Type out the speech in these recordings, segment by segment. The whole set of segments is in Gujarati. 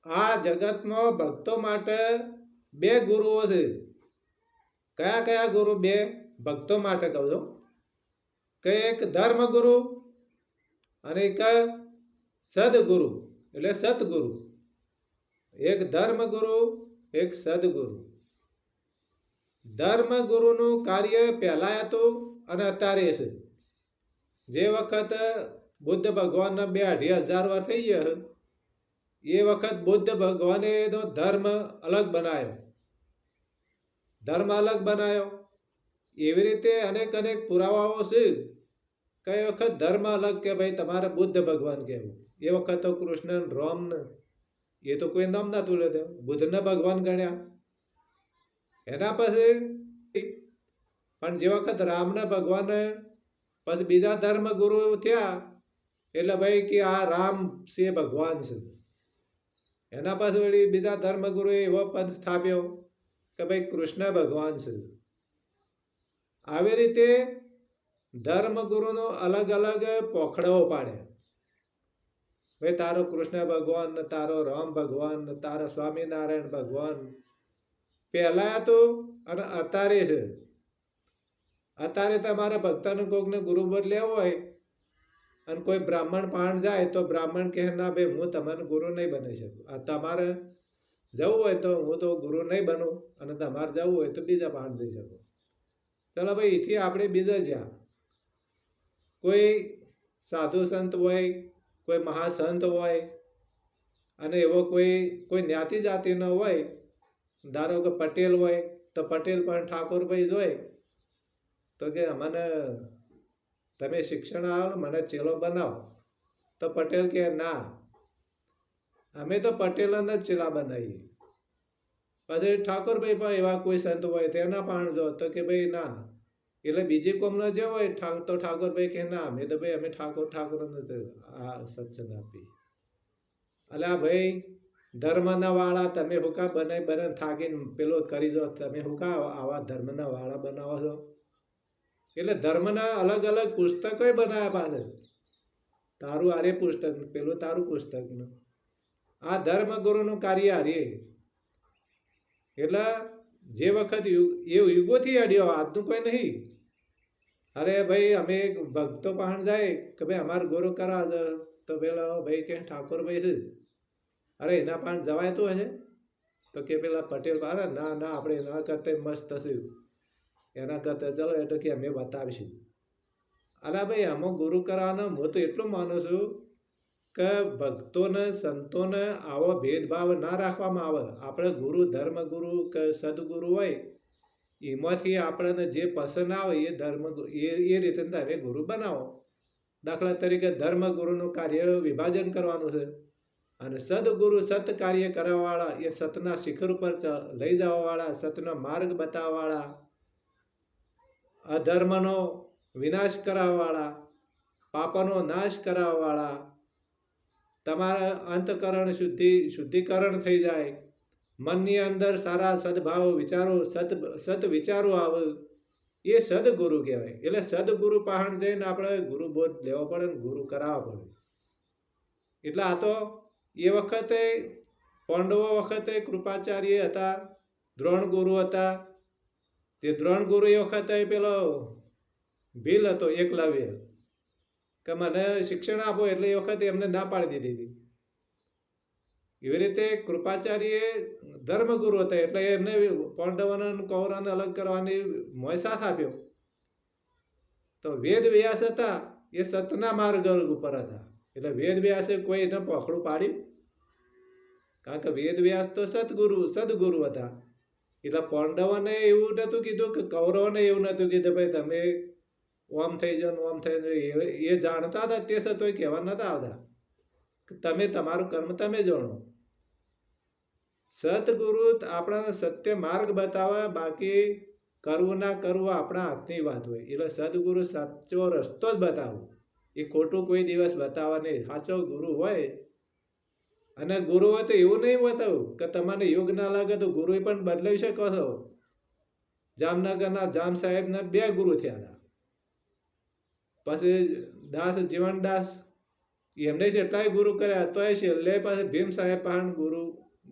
આ જગતમાં ભક્તો માટે બે ગુરુઓ છે. કયા કયા ગુરુ? બે ભક્તો માટે કહું છું કે એક ધર્મ ગુરુ અને એક સદગુરુ, એટલે સતગુરુ. એક ધર્મ ગુરુ, એક સદગુરુ. ધર્મ ગુરુનું કાર્ય પહેલા હતું અને અત્યારે છે. જે વખત બુદ્ધ ભગવાનના 2,500 વર્ષ થઈ ગયા એ વખત બુદ્ધ ભગવાને એનો ધર્મ અલગ બનાવ્યો. ધર્મ અલગ બનાવ્યો. એવી રીતે અનેક અનેક પુરાવાઓ છે. કઈ વખત ધર્મ અલગ કે ભાઈ તમારે બુદ્ધ ભગવાન કહેવું. એ વખત તો કૃષ્ણ રામ એ તો કોઈ નામ નતું લેતું, બુદ્ધને ભગવાન ગણ્યા. એના પછી પણ જે વખત રામના ભગવાન પછી બીજા ધર્મ ગુરુ થયા એટલે ભાઈ કે આ રામ છે ભગવાન છે. એના પછી વળી બીજા ધર્મ ગુરુએ એવો પદ સ્થાપ્યો કે ભાઈ કૃષ્ણ ભગવાન છે. આવી રીતે ધર્મ ગુરુનો અલગ અલગ પોખડાઓ પાડે. ભાઈ તારો કૃષ્ણ ભગવાન, તારો રામ ભગવાન, તારો સ્વામિનારાયણ ભગવાન પહેલા તો અને અત્યારે છે. અત્યારે તમારા ભક્તને કોકને ગુરુ બદલ્યા હોય અને કોઈ બ્રાહ્મણ પાણ જાય તો બ્રાહ્મણ કહે ના ભાઈ હું તમને ગુરુ નહીં બની શકું. આ તમારે જવું હોય તો હું તો ગુરુ નહીં બનું અને તમારે જવું હોય તો બીજા પાણ જઈ શકો. ચાલો ભાઈ એથી આપણે બીજા જ્યાં કોઈ સાધુ સંત હોય, કોઈ મહાસંત હોય અને એવો કોઈ જ્ઞાતિ જાતિનો હોય, ધારો કે પટેલ હોય તો પટેલ પણ ઠાકોરભાઈ હોય તો કે મને તમે શિક્ષણ આવો મને ચેલો બનાવો. તો પટેલ કે ના અમે તો પટેલોને જ ચેલા બનાવીએ. પછી ઠાકોરભાઈ પણ એવા કોઈ સંત હોય તેના પણ જો તો કે ભાઈ ના, એટલે બીજી કોમનો જે હોય તો ઠાકોરભાઈ કે ના અમે તો ભાઈ અમે ઠાકોર આ સત્સંગ આપી. અલ્યા ભાઈ ધર્મના વાળા તમે હુકા બનાવી થાકીને પેલો કરી દો, તમે હુકા આવા ધર્મના વાળા બનાવો છો. એટલે ધર્મના અલગ અલગ પુસ્તકો બનાવ્યા પાછળ. તારું આરે પુસ્તક, પેલું તારું પુસ્તક. આ ધર્મ ગુરુનું કાર્ય હારે. એટલે જે વખત એ યુગોથી અડ્યો, આજનું કોઈ નહીં. અરે ભાઈ અમે ભક્તો પાણ જાય કે ભાઈ અમારે ગુરુ કરા તો પેલા ભાઈ કે ઠાકોરભાઈ છે. અરે એના પણ જવાય તો હશે તો કે પેલા પટેલ અરે ના ના આપણે એના કરતા મસ્ત હશે, એના કરતા ચલો એટલે કે અમે બતાવીશું. અલા ભાઈ આમાં ગુરુ કરવાનો હું તો એટલું માનું છું કે ભક્તોને સંતોને આવો ભેદભાવ ના રાખવામાં આવે. આપણે ગુરુ ધર્મ ગુરુ કે સદગુરુ હોય એમાંથી આપણને જે પસંદ આવે એ ધર્મ એ રીતે તમે ગુરુ બનાવો. દાખલા તરીકે ધર્મ ગુરુનું કાર્ય વિભાજન કરવાનું છે અને સદગુરુ સત કાર્ય કરવાવાળા, એ સતના શિખર ઉપર લઈ જવાવાળા, સતનો માર્ગ બતાવવાવાળા, અધર્મનો વિનાશ કરાવવાવાળા, પાપનો નાશ કરાવવાવાળા, તમારા અંતકરણ શુદ્ધિકરણ થઈ જાય, મનની અંદર સારા સદભાવ વિચારો સત વિચારો આવે, એ સદગુરુ કહેવાય. એટલે સદગુરુ પાહણ જઈને આપણે ગુરુ બોધ લેવો પડે ને ગુરુ કરાવવા પડે. એટલે આ તો એ વખતે પાંડવો વખતે કૃપાચાર્ય હતા, દ્રોણ ગુરુ હતા. તે દ્રોણ ગુરુ એ વખતે પેલો ભીલ હતો એકલવ્ય કે મને શિક્ષણ આપો, એટલે એ વખતે એમને ના પાડી દીધી. એવી રીતે કૃપાચાર્ય ધર્મગુરુ હતા એટલે એમને પાંડવોને કૌરવને અલગ કરવાની મોયસાથ આપ્યો. તો વેદ વ્યાસ હતા એ સતના માર્ગ ઉપર હતા એટલે વેદ વ્યાસે કોઈ એને પકડું પાડ્યું, કારણ કે વેદ વ્યાસ તો સદગુરુ હતા. એટલે પાંડવોને એવું નતું કીધું કે કૌરવોને એવું નતું કીધું ભાઈ તમે ઓમ થઈ જાઓ ઓમ થઈ જાઓ. એ જાણતા હતા તે છતાં કહેવા નતા આવતા કે તમે તમારું કર્મ તમે જાણો. સદગુરુ આપણા સત્ય માર્ગ બતાવે, બાકી કરવું ના કરવું આપણા હાથની વાત હોય. એટલે સદગુરુ સાચો રસ્તો જ બતાવો, એ ખોટું કોઈ દિવસ બતાવવા નહીં. સાચો ગુરુ હોય અને ગુરુ હોય તો એવું નહીં બતાવું કે તમને યોગ ના લાગે તો ગુરુ પણ બદલાવી શકો છો. જામનગરના જામ સાહેબના 2 ગુરુ થયા હતા. પછી દાસ જીવનદાસ એમને જેટલાય ગુરુ કર્યા તોય છેલ્લે પાસે ભીમ સાહેબ પણ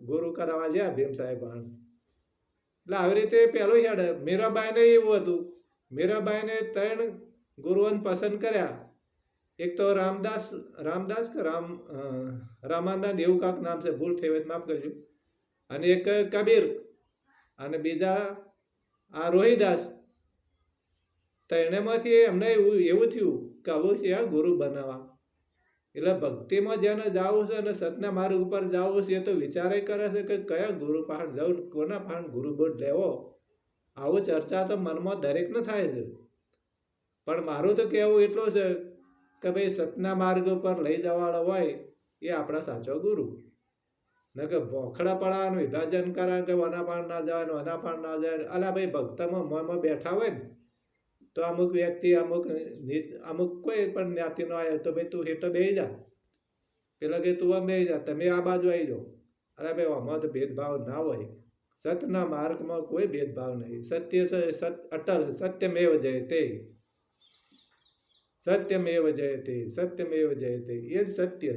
ગુરુ કરાવવા ગયા ભીમ સાહેબ પણ. એટલે આવી રીતે પેલું યાદ મીરાબાઈને એવું હતું. મીરાબાઈને 3 ગુરુઓને પસંદ કર્યા. એક તો રામદાસ કે રામાનંદ એવું કાંક નામ છે, ભૂલ થઈ હોય તો માફ કરજો. અને એક કબીર અને બીજા આ રોહિદાસ. ત્રણેયમાંથી એમને એવું થયું કે આવું છે આ ગુરુ બનાવવા. એટલે ભક્તિમાં જેને જાવું છે અને સતના માર્ગ ઉપર જાવું છે એ તો વિચારે કરે છે કે કયા ગુરુ પાસે જવું, કોના પાસે ગુરુ બોધ લેવો. આવું ચર્ચા તો મનમાં દરેકને થાય છે. પણ મારું તો કહેવું એટલું છે કે ભાઈ સતના માર્ગ ઉપર લઈ જવાવાળો હોય એ આપણા સાચો ગુરુ. ન કે ભોખડા પડાવાનું વિભાજન કરે કે વના પણ ના જાય વના પણ ના જાય. અલા ભાઈ ભક્તમાં મોંમાં બેઠા હોય ને તો અમુક વ્યક્તિ અમુક કોઈ પણ જ્ઞાતિનો આવ્યો તો ભાઈ તું હેઠળ બેસી જા, પેલા કે તું આમ બેસી જા, તમે આ બાજુ આવી જાઓ. અરે ભાઈ આમાં તો ભેદભાવ ના હોય. સતના માર્ગમાં કોઈ ભેદભાવ નહીં. સત્ય છે અટલ, સત્યમેવ જયતે. સત્યમેવ જયતે, સત્યમેવ જયતે, એ જ સત્ય.